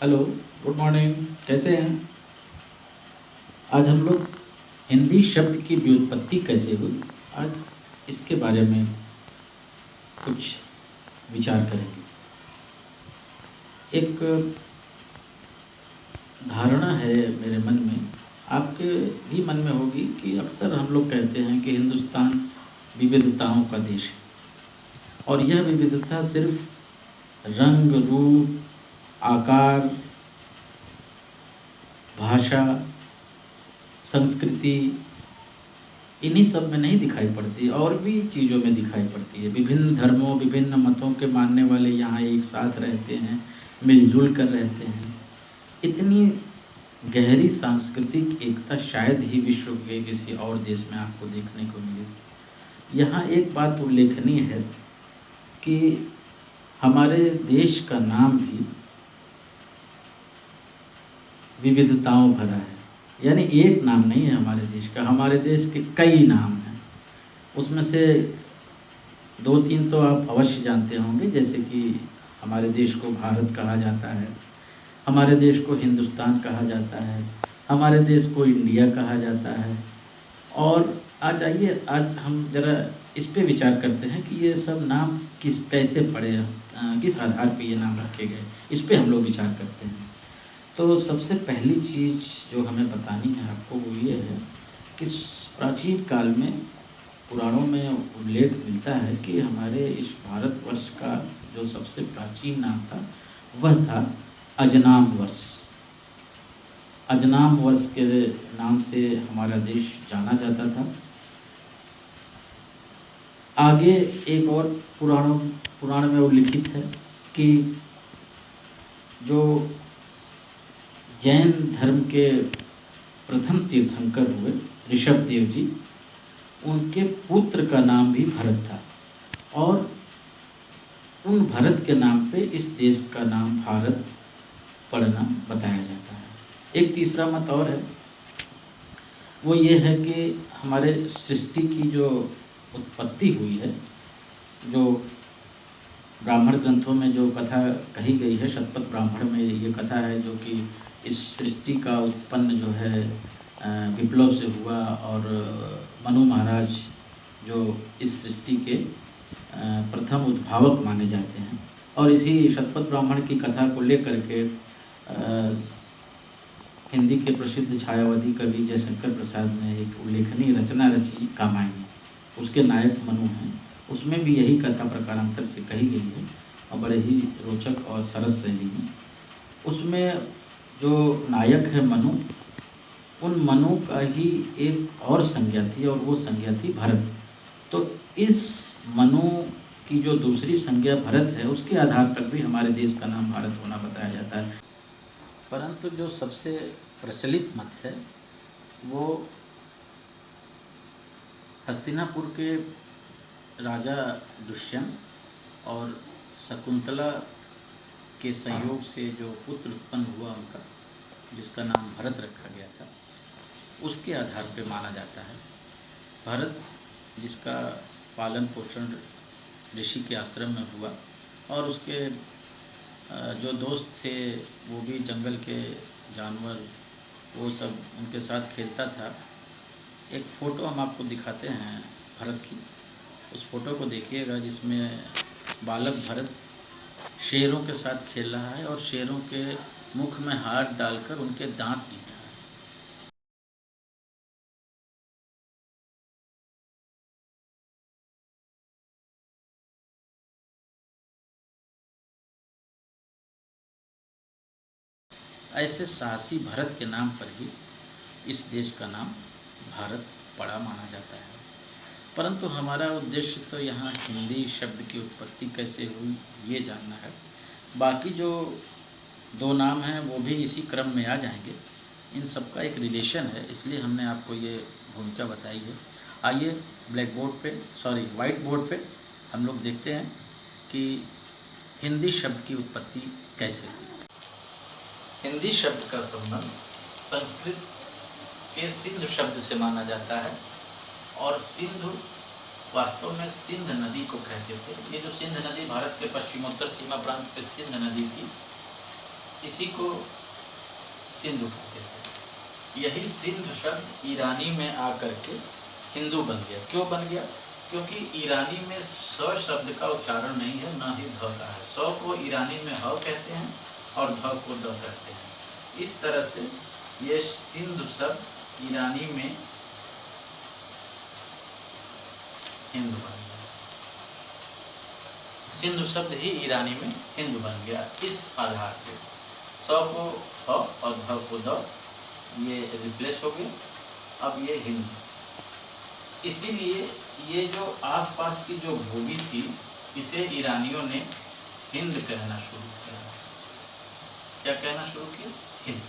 Hello, good morning. कैसे हैं? आज हम लोग हिंदी शब्द की व्युत्पत्ति कैसे हुई, आज इसके बारे में कुछ विचार करेंगे। एक धारणा है मेरे मन में, आपके भी मन में होगी, कि अक्सर हम लोग कहते हैं कि हिंदुस्तान विविधताओं का देश है और यह विविधता सिर्फ रंग, रूप, आकार, भाषा, संस्कृति, इन्हीं सब में नहीं दिखाई पड़ती, और भी चीज़ों में दिखाई पड़ती है। विभिन्न धर्मों, विभिन्न मतों के मानने वाले यहाँ एक साथ रहते हैं, मिलजुल कर रहते हैं। इतनी गहरी सांस्कृतिक एकता शायद ही विश्व के किसी और देश में आपको देखने को मिले। यहाँ एक बात उल्लेखनीय है कि हमारे देश का नाम भी विविधताओं भरा है। यानी एक नाम नहीं है हमारे देश का, हमारे देश के कई नाम हैं। उसमें से 2-3 तो आप अवश्य जानते होंगे, जैसे कि हमारे देश को भारत कहा जाता है, हमारे देश को हिंदुस्तान कहा जाता है, हमारे देश को इंडिया कहा जाता है। और आज आइए, आज हम ज़रा इस पे विचार करते हैं कि ये सब नाम कैसे पड़े, किस आधार पे ये नाम रखे गए, इस पे हम लोग विचार करते हैं। तो सबसे पहली चीज़ जो हमें बतानी है आपको वो ये है कि प्राचीन काल में पुराणों में उल्लेख मिलता है कि हमारे इस भारतवर्ष का जो सबसे प्राचीन नाम था वह था अजनाम वर्ष। अजनाम वर्ष के नाम से हमारा देश जाना जाता था। आगे एक और पुराण में उल्लिखित है कि जो जैन धर्म के प्रथम तीर्थंकर हुए ऋषभदेव जी, उनके पुत्र का नाम भी भरत था और उन भरत के नाम पे इस देश का नाम भारत पड़ना बताया जाता है। एक तीसरा मत और है, वो ये है कि हमारे सृष्टि की जो उत्पत्ति हुई है, जो ब्राह्मण ग्रंथों में जो कथा कही गई है, शतपथ ब्राह्मण में ये कथा है, जो कि इस सृष्टि का उत्पन्न जो है विप्लव से हुआ और मनु महाराज जो इस सृष्टि के प्रथम उद्भावक माने जाते हैं। और इसी शतपथ ब्राह्मण की कथा को लेकर के हिंदी के प्रसिद्ध छायावादी कवि जयशंकर प्रसाद ने एक उल्लेखनीय रचना रची कामायनी। उसके नायक मनु हैं, उसमें भी यही कथा प्रकारांतर से कही गई है और बड़े ही रोचक और सरस शैली में। उसमें जो नायक है मनु, उन मनु का ही एक और संज्ञा थी और वो संज्ञा थी भरत। तो इस मनु की जो दूसरी संज्ञा भरत है, उसके आधार पर भी हमारे देश का नाम भारत होना बताया जाता है। परंतु जो सबसे प्रचलित मत है वो हस्तिनापुर के राजा दुष्यंत और शकुंतला के संयोग से जो पुत्र उत्पन्न हुआ उनका, जिसका नाम भरत रखा गया था, उसके आधार पर माना जाता है। भरत जिसका पालन पोषण ऋषि के आश्रम में हुआ और उसके जो दोस्त थे वो भी जंगल के जानवर, वो सब उनके साथ खेलता था। एक फ़ोटो हम आपको दिखाते हैं भरत की, उस फोटो को देखिएगा जिसमें बालक भरत शेरों के साथ खेल रहा है और शेरों के मुख में हाथ डालकर उनके दांत गिन रहा है। ऐसे साहसी भरत के नाम पर ही इस देश का नाम भारत पड़ा माना जाता है। परंतु हमारा उद्देश्य तो यहाँ हिंदी शब्द की उत्पत्ति कैसे हुई ये जानना है। बाकी जो 2 नाम हैं वो भी इसी क्रम में आ जाएंगे, इन सब का एक रिलेशन है, इसलिए हमने आपको ये भूमिका बताई है। आइए वाइट बोर्ड पे हम लोग देखते हैं कि हिंदी शब्द की उत्पत्ति कैसे हुई। हिंदी शब्द का संबंध संस्कृत के सिंधु शब्द से माना जाता है और सिंधु वास्तव में सिंध नदी को कहते थे। ये जो सिंध नदी भारत के पश्चिमोत्तर सीमा प्रांत पे सिंध नदी थी, इसी को सिंधु कहते थे। यही सिंधु शब्द ईरानी में आकर के हिंदू बन गया। क्यों बन गया? क्योंकि ईरानी में स शब्द का उच्चारण नहीं है, ना ही ध का है। स को ईरानी में ह कहते हैं और ध को द कहते हैं। इस तरह से ये सिंधु शब्द ईरानी में हिंदू बन गया। सिंधु शब्द ही ईरानी में हिंदू बन गया। इस आधार पे स को ह और ध को द ये रिप्लेस हो गए, अब ये हिंदू। इसीलिए ये जो आसपास की जो भूमि थी इसे ईरानियों ने हिंद कहना शुरू किया। क्या कहना शुरू किया? हिंद।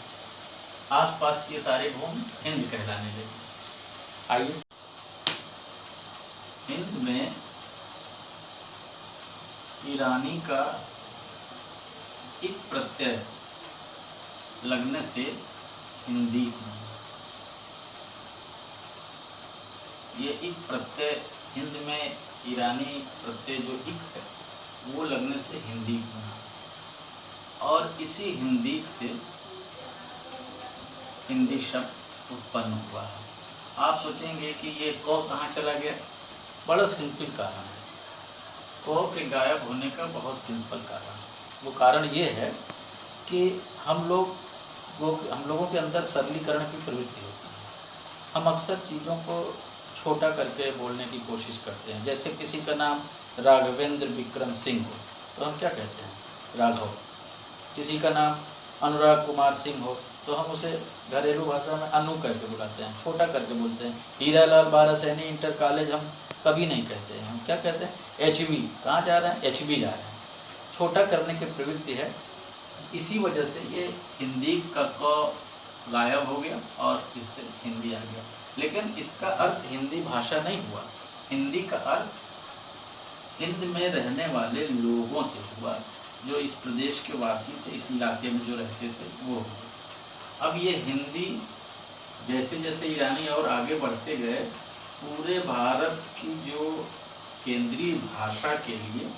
आसपास के सारे भूमि हिंद कहलाने लगे। आइए, हिंद में ईरानी का एक प्रत्यय लगने से हिंदी, ये एक प्रत्यय हिंद में ईरानी प्रत्यय जो इक है वो लगने से हिंदी बना और इसी हिंदी से हिंदी शब्द उत्पन्न हुआ है। आप सोचेंगे कि ये क कहाँ चला गया? बड़ा सिंपल कारण है। क के गायब होने का बहुत सिंपल कारण है। वो कारण ये है कि हम लोगों के अंदर सरलीकरण की प्रवृत्ति होती है। हम अक्सर चीज़ों को छोटा करके बोलने की कोशिश करते हैं। जैसे किसी का नाम राघवेंद्र विक्रम सिंह हो तो हम क्या कहते हैं? राघव। किसी का नाम अनुराग कुमार सिंह हो तो हम उसे घरेलू भाषा में अनु कह के बुलाते हैं, छोटा करके बोलते हैं। हीरालाल बारासैनी इंटर कॉलेज हम कभी नहीं कहते हैं, हम क्या कहते हैं? HB। कहाँ जा रहे हैं? HB जा रहे हैं। छोटा करने की प्रवृत्ति है। इसी वजह से ये हिंदी का क गायब हो गया और इससे हिंदी आ गया। लेकिन इसका अर्थ हिंदी भाषा नहीं हुआ। हिंदी का अर्थ हिंद में रहने वाले लोगों से हुआ, जो इस प्रदेश के वासी थे, इस इलाके में जो रहते थे वो हुए। अब ये हिंदी जैसे जैसे ईरानी और आगे बढ़ते गए, पूरे भारत की जो केंद्रीय भाषा के लिए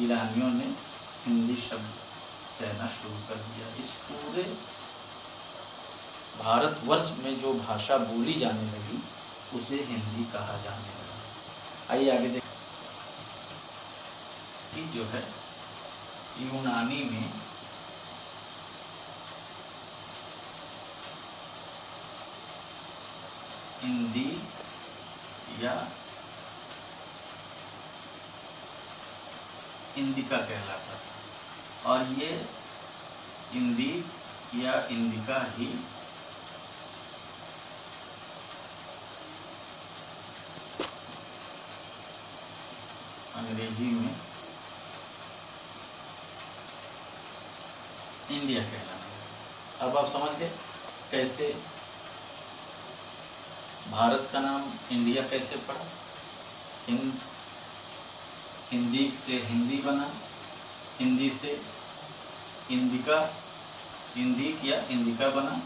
ईरानियों ने हिंदी शब्द कहना शुरू कर दिया। इस पूरे भारतवर्ष में जो भाषा बोली जाने लगी उसे हिंदी कहा जाने लगा। आइए आगे देखें कि जो है यूनानी में हिंदी या इंदिका कहलाता था और ये हिंदी या इंदिका ही अंग्रेजी में इंडिया कहलाता है। अब आप समझ गए कैसे भारत का नाम इंडिया कैसे पड़ा? हिंदी से हिंदी बना, हिंदी से इंदिका, इंदिक या इंदिका बना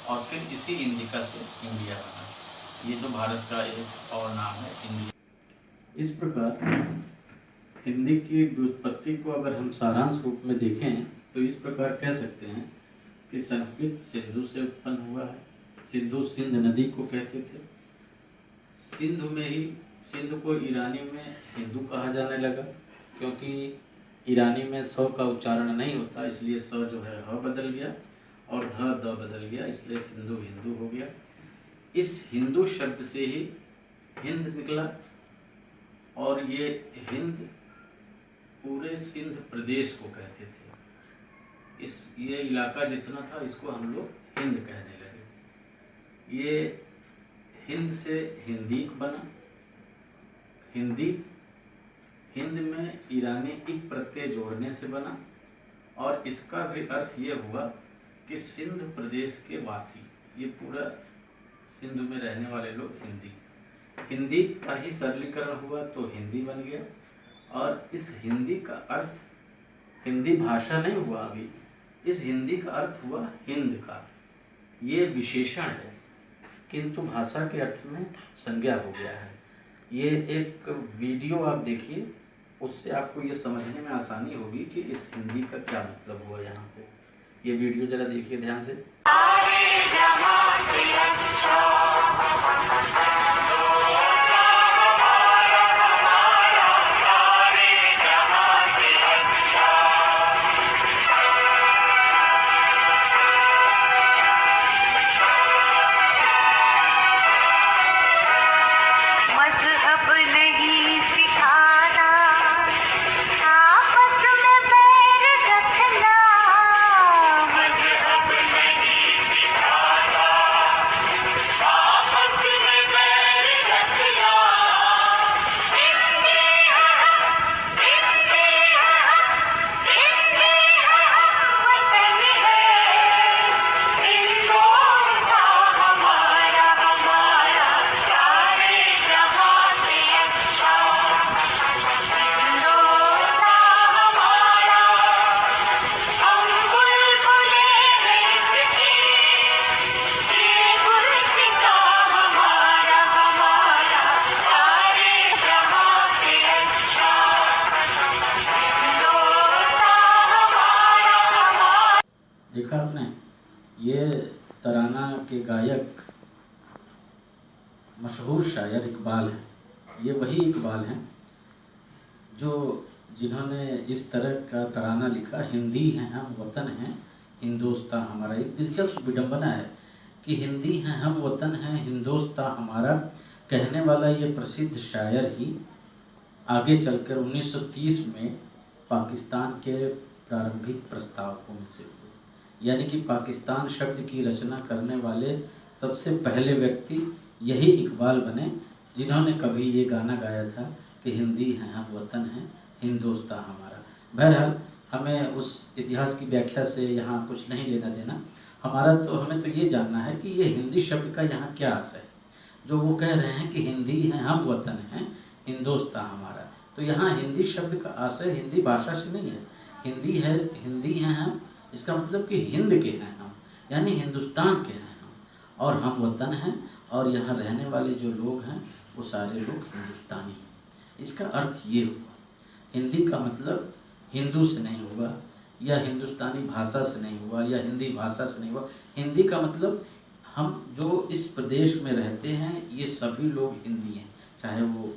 और फिर इसी इंदिका से इंडिया बना। ये जो भारत का एक और नाम है इंडिया। इस प्रकार हिंदी की व्युत्पत्ति को अगर हम सारांश रूप में देखें तो इस प्रकार कह सकते हैं कि संस्कृत सिंधु से उत्पन्न हुआ है। सिंधु सिंध नदी को कहते थे। सिंधु में ही सिंधु को ईरानी में हिंदू कहा जाने लगा, क्योंकि ईरानी में स का उच्चारण नहीं होता, इसलिए स जो है ह बदल गया और ध द बदल गया, इसलिए सिंधु हिंदू हो गया। इस हिंदू शब्द से ही हिंद निकला और ये हिंद पूरे सिंध प्रदेश को कहते थे। ये इलाका जितना था इसको हम लोग हिंद कहने लगे। ये हिंद से हिंदी बना। हिंदी हिंद में ईरानी इक प्रत्यय जोड़ने से बना और इसका भी अर्थ ये हुआ कि सिंध प्रदेश के वासी, ये पूरा सिंध में रहने वाले लोग हिंदी का ही सरलीकरण हुआ तो हिंदी बन गया। और इस हिंदी का अर्थ हिंदी भाषा नहीं हुआ अभी, इस हिंदी का अर्थ हुआ हिंद का। ये विशेषण है किंतु भाषा के अर्थ में संज्ञा हो गया है। ये एक वीडियो आप देखिए, उससे आपको ये समझने में आसानी होगी कि इस हिंदी का क्या मतलब हुआ यहाँ पे। ये वीडियो जरा देखिए ध्यान से। देखा आपने, ये तराना के गायक मशहूर शायर इकबाल हैं। ये वही इकबाल हैं जो जिन्होंने इस तरह का तराना लिखा, हिंदी हैं हम वतन हैं हिंदोस्तां हमारा। एक दिलचस्प विडंबना है कि हिंदी हैं हम वतन हैं हिंदोस्तां हमारा कहने वाला ये प्रसिद्ध शायर ही आगे चलकर 1930 में पाकिस्तान के प्रारंभिक प्रस्तावकों में से हुए। यानी कि पाकिस्तान शब्द की रचना करने वाले सबसे पहले व्यक्ति यही इकबाल बने, जिन्होंने कभी ये गाना गाया था कि हिंदी है हम वतन हैं हिंदोस्तां हमारा। बहरहाल हमें उस इतिहास की व्याख्या से यहाँ कुछ नहीं लेना देना, हमें तो ये जानना है कि ये हिंदी शब्द का यहाँ क्या आशय है। जो वो कह रहे हैं कि हिंदी है हम वतन हैं हिंदोस्तां हमारा, तो यहाँ हिंदी शब्द का आशय हिंदी भाषा से नहीं है। हिंदी है हम, इसका मतलब कि हिंद के हैं हम, यानी हिंदुस्तान के हैं हम, और हम वतन हैं और यहाँ रहने वाले जो लोग हैं वो सारे लोग हिंदुस्तानी हैं। इसका अर्थ ये हुआ, हिंदी का मतलब हिंदू से नहीं हुआ या हिंदुस्तानी भाषा से नहीं हुआ या हिंदी भाषा से नहीं हुआ। हिंदी का मतलब हम जो इस प्रदेश में रहते हैं ये सभी लोग हिंदी हैं, चाहे वो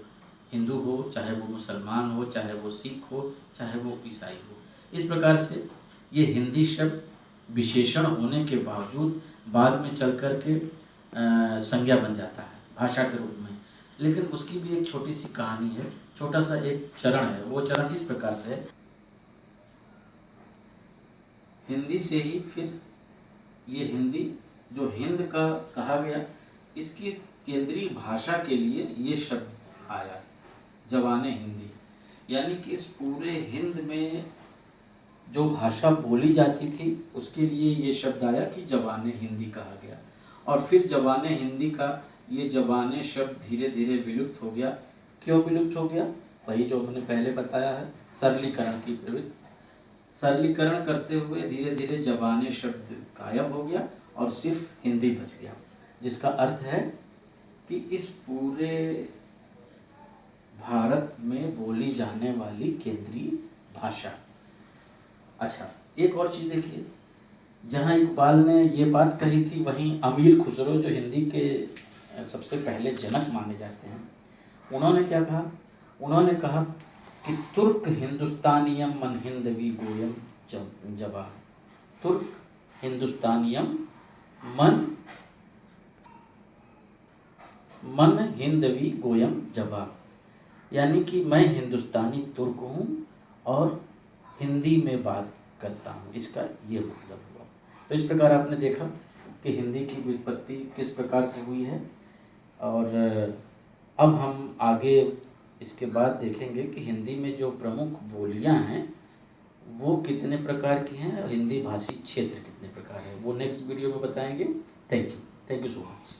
हिंदू हो, चाहे वो मुसलमान हो, चाहे वो सिख हो, चाहे वो ईसाई हो। इस प्रकार से ये हिंदी शब्द विशेषण होने के बावजूद बाद में चल कर के संज्ञा बन जाता है भाषा के रूप में। लेकिन उसकी भी एक छोटी सी कहानी है, छोटा सा एक चरण है। वो चरण इस प्रकार से है, हिंदी से ही फिर ये हिंदी जो हिंद का कहा गया, इसकी केंद्रीय भाषा के लिए ये शब्द आया जवाने हिंदी। यानी कि इस पूरे हिंद में जो भाषा बोली जाती थी उसके लिए ये शब्द आया कि जवाने हिंदी कहा गया। और फिर जवाने हिंदी का ये जवाने शब्द धीरे धीरे विलुप्त हो गया। क्यों विलुप्त हो गया? वही जो मैंने पहले बताया है, सरलीकरण की प्रवृत्ति। सरलीकरण करते हुए धीरे धीरे जवाने शब्द गायब हो गया और सिर्फ हिंदी बच गया, जिसका अर्थ है कि इस पूरे भारत में बोली जाने वाली केंद्रीय भाषा। अच्छा, एक और चीज़ देखिए, जहाँ इकबाल ने ये बात कही थी वहीं अमीर खुसरो जो हिंदी के सबसे पहले जनक माने जाते हैं, उन्होंने क्या कहा? उन्होंने कहा कि तुर्क हिंदुस्तानियम मन हिंदवी गोयम जबा। तुर्क हिंदुस्तानियम मन हिंदवी गोयम जबा, यानी कि मैं हिंदुस्तानी तुर्क हूँ और हिंदी में बात करता हूँ, इसका ये मतलब हुआ। तो इस प्रकार आपने देखा कि हिंदी की व्युत्पत्ति किस प्रकार से हुई है। और अब हम आगे इसके बाद देखेंगे कि हिंदी में जो प्रमुख बोलियां हैं वो कितने प्रकार की हैं और हिंदी भाषी क्षेत्र कितने प्रकार है, वो नेक्स्ट वीडियो में बताएंगे। Thank you so much.